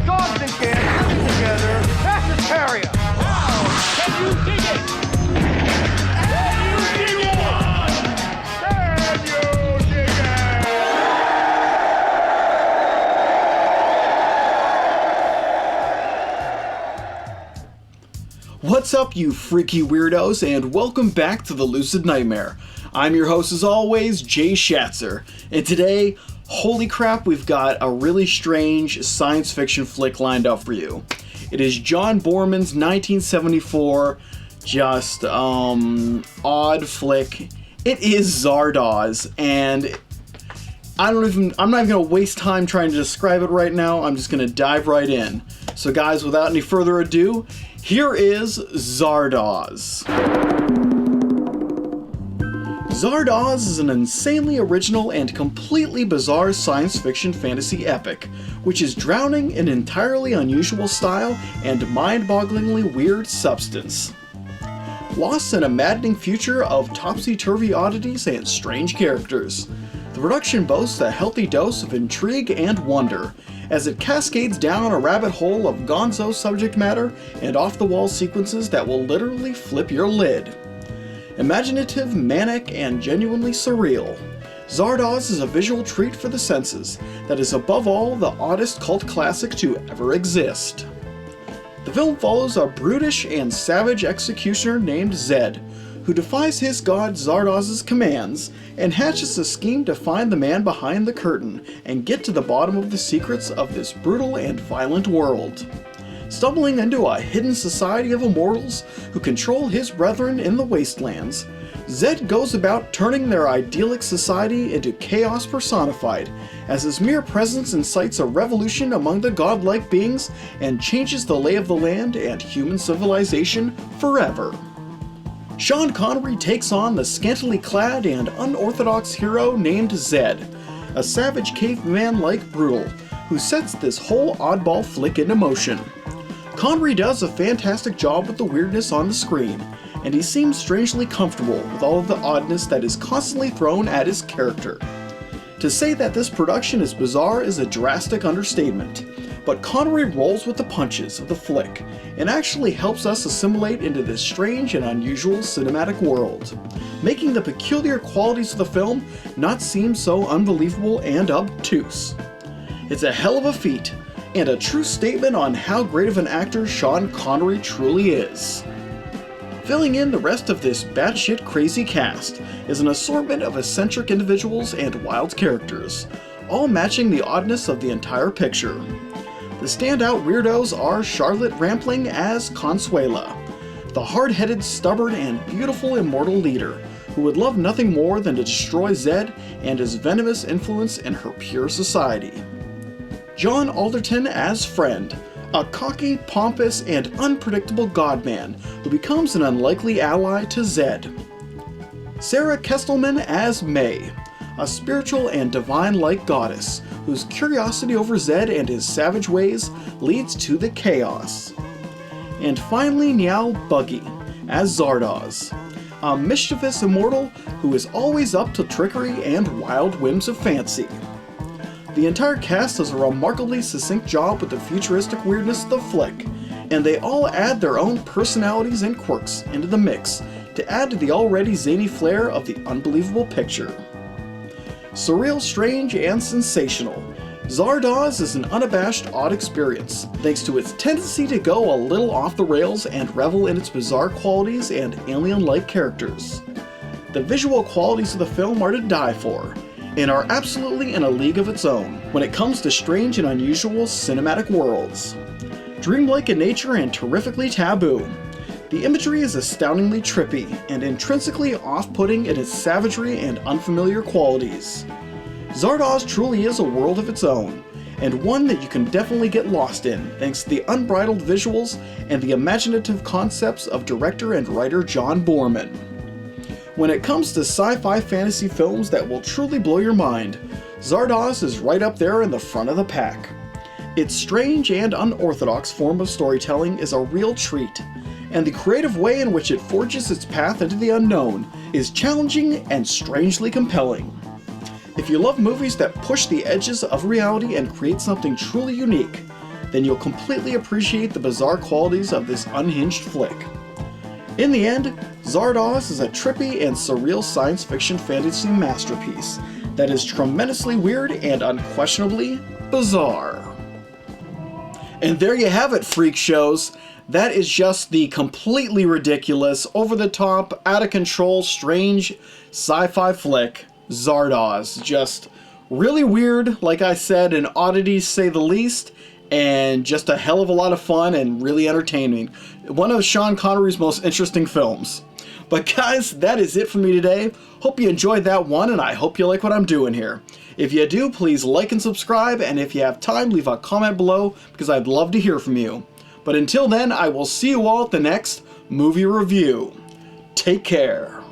Dogs and cats living together. That's hysteria. Wow! Can you dig it? Can you dig it? Can you dig it? What's up, you freaky weirdos, and welcome back to the Lucid Nightmare. I'm your host, as always, Jay Schatzer, and today, holy crap, we've got a really strange science fiction flick lined up for you. It is John Boorman's 1974, just, odd flick. It is Zardoz, and I'm not even gonna waste time trying to describe it right now. I'm just gonna dive right in. So guys, without any further ado, here is Zardoz. Zardoz is an insanely original and completely bizarre science fiction fantasy epic, which is drowning in entirely unusual style and mind-bogglingly weird substance. Lost in a maddening future of topsy-turvy oddities and strange characters, the production boasts a healthy dose of intrigue and wonder, as it cascades down a rabbit hole of gonzo subject matter and off-the-wall sequences that will literally flip your lid. Imaginative, manic, and genuinely surreal, Zardoz is a visual treat for the senses that is above all the oddest cult classic to ever exist. The film follows a brutish and savage executioner named Zed, who defies his god Zardoz's commands and hatches a scheme to find the man behind the curtain and get to the bottom of the secrets of this brutal and violent world. Stumbling into a hidden society of immortals who control his brethren in the wastelands, Zed goes about turning their idyllic society into chaos personified, as his mere presence incites a revolution among the godlike beings and changes the lay of the land and human civilization forever. Sean Connery takes on the scantily clad and unorthodox hero named Zed, a savage caveman-like brutal who sets this whole oddball flick into motion. Connery does a fantastic job with the weirdness on the screen, and he seems strangely comfortable with all of the oddness that is constantly thrown at his character. To say that this production is bizarre is a drastic understatement, but Connery rolls with the punches of the flick and actually helps us assimilate into this strange and unusual cinematic world, making the peculiar qualities of the film not seem so unbelievable and obtuse. It's a hell of a feat, and a true statement on how great of an actor Sean Connery truly is. Filling in the rest of this batshit crazy cast is an assortment of eccentric individuals and wild characters, all matching the oddness of the entire picture. The standout weirdos are Charlotte Rampling as Consuela, the hard-headed, stubborn, and beautiful immortal leader who would love nothing more than to destroy Zed and his venomous influence in her pure society. John Alderton as Friend, a cocky, pompous, and unpredictable godman who becomes an unlikely ally to Zed. Sarah Kestelman as May, a spiritual and divine-like goddess whose curiosity over Zed and his savage ways leads to the chaos. And finally, Niall Buggy as Zardoz, a mischievous immortal who is always up to trickery and wild whims of fancy. The entire cast does a remarkably succinct job with the futuristic weirdness of the flick, and they all add their own personalities and quirks into the mix to add to the already zany flair of the unbelievable picture. Surreal, strange, and sensational, Zardoz is an unabashed odd experience, thanks to its tendency to go a little off the rails and revel in its bizarre qualities and alien-like characters. The visual qualities of the film are to die for, and are absolutely in a league of its own when it comes to strange and unusual cinematic worlds. Dreamlike in nature and terrifically taboo, the imagery is astoundingly trippy and intrinsically off-putting in its savagery and unfamiliar qualities. Zardoz truly is a world of its own, and one that you can definitely get lost in thanks to the unbridled visuals and the imaginative concepts of director and writer John Boorman. When it comes to sci-fi fantasy films that will truly blow your mind, Zardoz is right up there in the front of the pack. Its strange and unorthodox form of storytelling is a real treat, and the creative way in which it forges its path into the unknown is challenging and strangely compelling. If you love movies that push the edges of reality and create something truly unique, then you'll completely appreciate the bizarre qualities of this unhinged flick. In the end, Zardoz is a trippy and surreal science fiction fantasy masterpiece that is tremendously weird and unquestionably bizarre. And there you have it, freak shows. That is just the completely ridiculous, over-the-top, out-of-control, strange sci-fi flick, Zardoz. Just really weird, like I said, an oddity to say the least, and just a hell of a lot of fun and really entertaining. One of Sean Connery's most interesting films. But guys, that is it for me today. Hope you enjoyed that one, and I hope you like what I'm doing here. If you do, please like and subscribe, and if you have time, leave a comment below, because I'd love to hear from you. But until then, I will see you all at the next movie review. Take care.